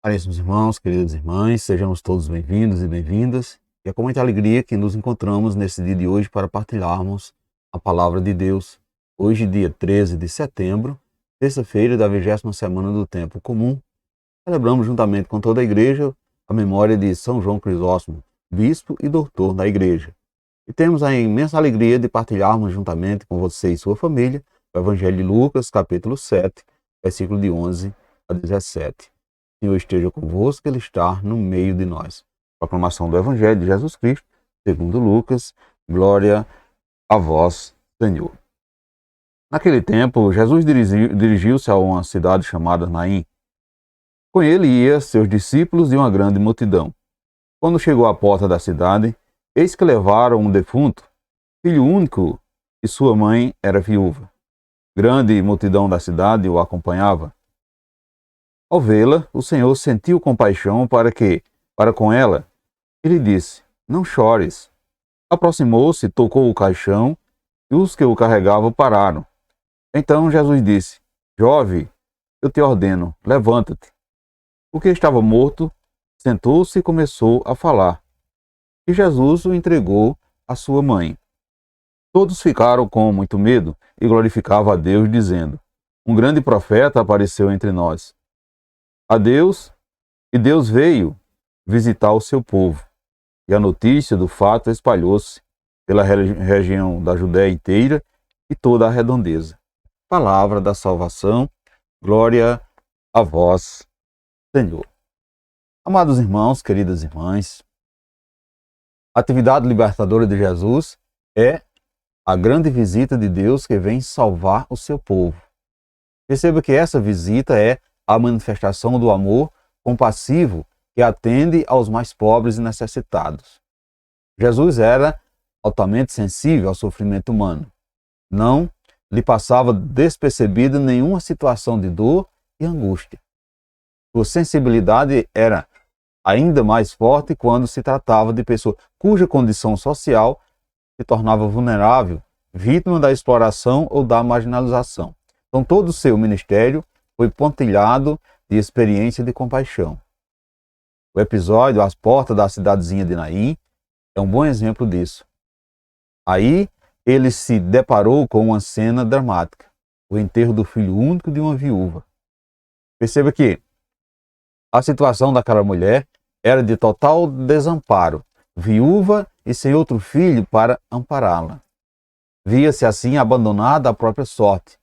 Caríssimos irmãos, queridas irmãs, sejamos todos bem-vindos e bem-vindas. E é com muita alegria que nos encontramos nesse dia de hoje para partilharmos a palavra de Deus. Hoje, dia 13 de setembro, terça-feira da 20ª semana do Tempo Comum, celebramos juntamente com toda a igreja a memória de São João Crisóstomo, bispo e doutor da igreja. E temos a imensa alegria de partilharmos juntamente com você e sua família o Evangelho de Lucas, capítulo 7, versículo de 11 a 17. O Senhor esteja convosco, Ele está no meio de nós. Proclamação do Evangelho de Jesus Cristo, segundo Lucas. Glória a vós, Senhor. Naquele tempo, Jesus dirigiu-se a uma cidade chamada Naim. Com ele ia seus discípulos e uma grande multidão. Quando chegou à porta da cidade, eis que levaram um defunto, filho único, e sua mãe era viúva. Grande multidão da cidade o acompanhava. Ao vê-la, o Senhor sentiu compaixão para com ela, e lhe disse: Não chores. Aproximou-se, tocou o caixão, e os que o carregavam pararam. Então Jesus disse: Jovem, eu te ordeno, levanta-te. O que estava morto sentou-se e começou a falar. E Jesus o entregou à sua mãe. Todos ficaram com muito medo e glorificavam a Deus, dizendo: Um grande profeta apareceu entre nós. E Deus veio visitar o seu povo. E a notícia do fato espalhou-se pela região da Judéia inteira e toda a redondeza. Palavra da salvação, glória a vós, Senhor. Amados irmãos, queridas irmãs, a atividade libertadora de Jesus é a grande visita de Deus que vem salvar o seu povo. Perceba que essa visita é a manifestação do amor compassivo que atende aos mais pobres e necessitados. Jesus era altamente sensível ao sofrimento humano. Não lhe passava despercebida nenhuma situação de dor e angústia. Sua sensibilidade era ainda mais forte quando se tratava de pessoa cuja condição social se tornava vulnerável, vítima da exploração ou da marginalização. Então, todo o seu ministério foi pontilhado de experiência de compaixão. O episódio às portas da cidadezinha de Naim é um bom exemplo disso. Aí ele se deparou com uma cena dramática, o enterro do filho único de uma viúva. Perceba que a situação daquela mulher era de total desamparo, viúva e sem outro filho para ampará-la. Via-se assim abandonada à própria sorte.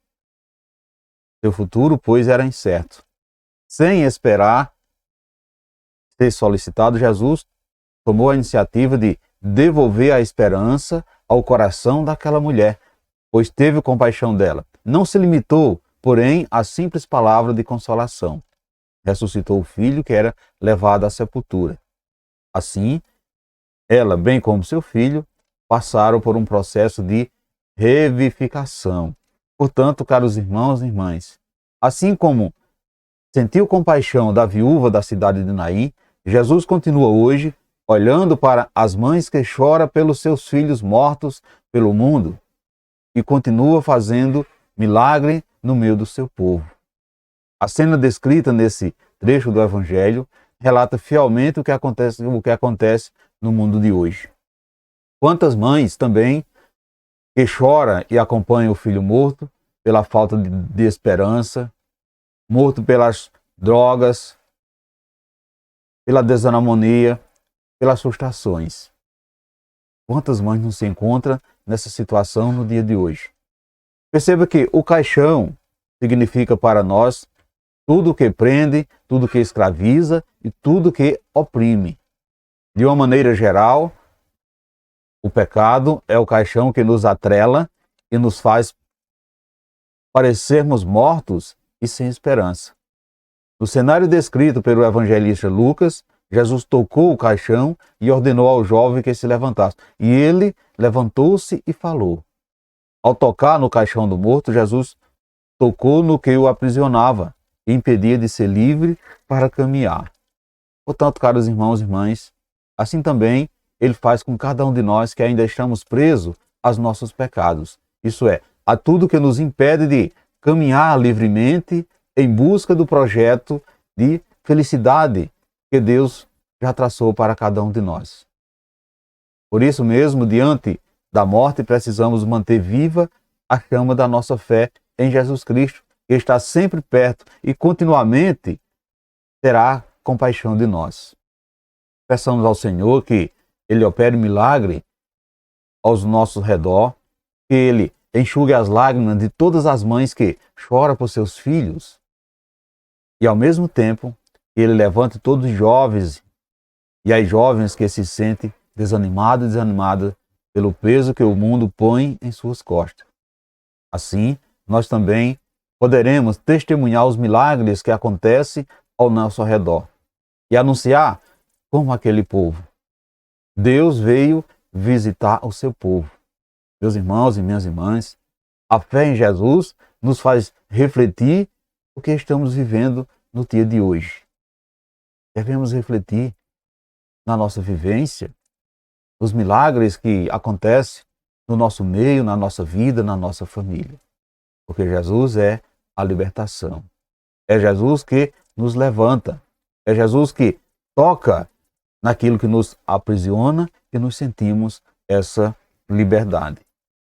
Seu futuro, pois, era incerto. Sem esperar ser solicitado, Jesus tomou a iniciativa de devolver a esperança ao coração daquela mulher, pois teve compaixão dela. Não se limitou, porém, à simples palavra de consolação. Ressuscitou o filho que era levado à sepultura. Assim, ela, bem como seu filho, passaram por um processo de revivificação. Portanto, caros irmãos e irmãs, assim como sentiu compaixão da viúva da cidade de Naim, Jesus continua hoje olhando para as mães que choram pelos seus filhos mortos pelo mundo e continua fazendo milagre no meio do seu povo. A cena descrita nesse trecho do Evangelho relata fielmente o que acontece no mundo de hoje. Quantas mães também que choram e acompanham o filho morto pela falta de esperança, morto pelas drogas, pela desarmonia, pelas frustrações. Quantas mães não se encontram nessa situação no dia de hoje? Perceba que o caixão significa para nós tudo que prende, tudo que escraviza e tudo que oprime. De uma maneira geral, o pecado é o caixão que nos atrela e nos faz parecermos mortos e sem esperança. No cenário descrito pelo evangelista Lucas, Jesus tocou o caixão e ordenou ao jovem que se levantasse. E ele levantou-se e falou. Ao tocar no caixão do morto, Jesus tocou no que o aprisionava e impedia de ser livre para caminhar. Portanto, caros irmãos e irmãs, assim também Ele faz com cada um de nós que ainda estamos presos aos nossos pecados. Isso é, a tudo que nos impede de caminhar livremente em busca do projeto de felicidade que Deus já traçou para cada um de nós. Por isso mesmo, diante da morte, precisamos manter viva a chama da nossa fé em Jesus Cristo, que está sempre perto e continuamente terá compaixão de nós. Peçamos ao Senhor que Ele opere milagre aos nossos redor, que Ele enxugue as lágrimas de todas as mães que choram por seus filhos e, ao mesmo tempo, que Ele levante todos os jovens e as jovens que se sentem desanimados e desanimadas pelo peso que o mundo põe em suas costas. Assim, nós também poderemos testemunhar os milagres que acontecem ao nosso redor e anunciar como aquele povo. Deus veio visitar o seu povo. Meus irmãos e minhas irmãs, a fé em Jesus nos faz refletir o que estamos vivendo no dia de hoje. Devemos refletir na nossa vivência, nos milagres que acontecem no nosso meio, na nossa vida, na nossa família. Porque Jesus é a libertação. É Jesus que nos levanta. É Jesus que toca naquilo que nos aprisiona e nos sentimos essa liberdade.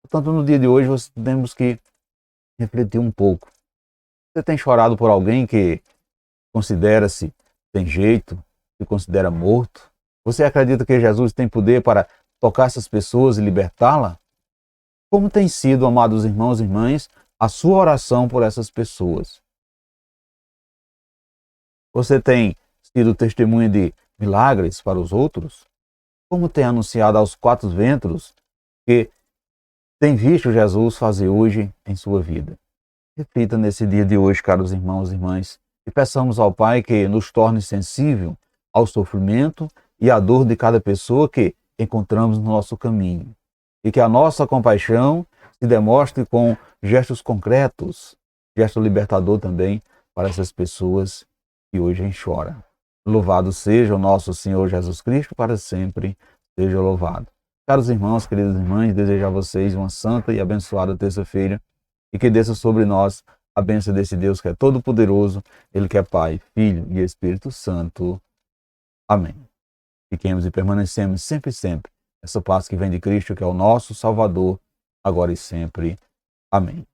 Portanto, no dia de hoje, nós temos que refletir um pouco. Você tem chorado por alguém que considera-se sem jeito, se considera morto? Você acredita que Jesus tem poder para tocar essas pessoas e libertá-la? Como tem sido, amados irmãos e irmãs, a sua oração por essas pessoas? Você tem sido testemunha de milagres para os outros? Como tem anunciado aos quatro ventos que tem visto Jesus fazer hoje em sua vida? Reflita nesse dia de hoje, caros irmãos e irmãs, e peçamos ao Pai que nos torne sensível ao sofrimento e à dor de cada pessoa que encontramos no nosso caminho. E que a nossa compaixão se demonstre com gestos concretos, gesto libertador também para essas pessoas que hoje choram. Louvado seja o nosso Senhor Jesus Cristo, para sempre seja louvado. Caros irmãos, queridas irmãs, desejo a vocês uma santa e abençoada terça-feira e que desça sobre nós a bênção desse Deus que é todo-poderoso, Ele que é Pai, Filho e Espírito Santo. Amém. Fiquemos e permanecemos sempre e sempre essa paz que vem de Cristo, que é o nosso Salvador, agora e sempre. Amém.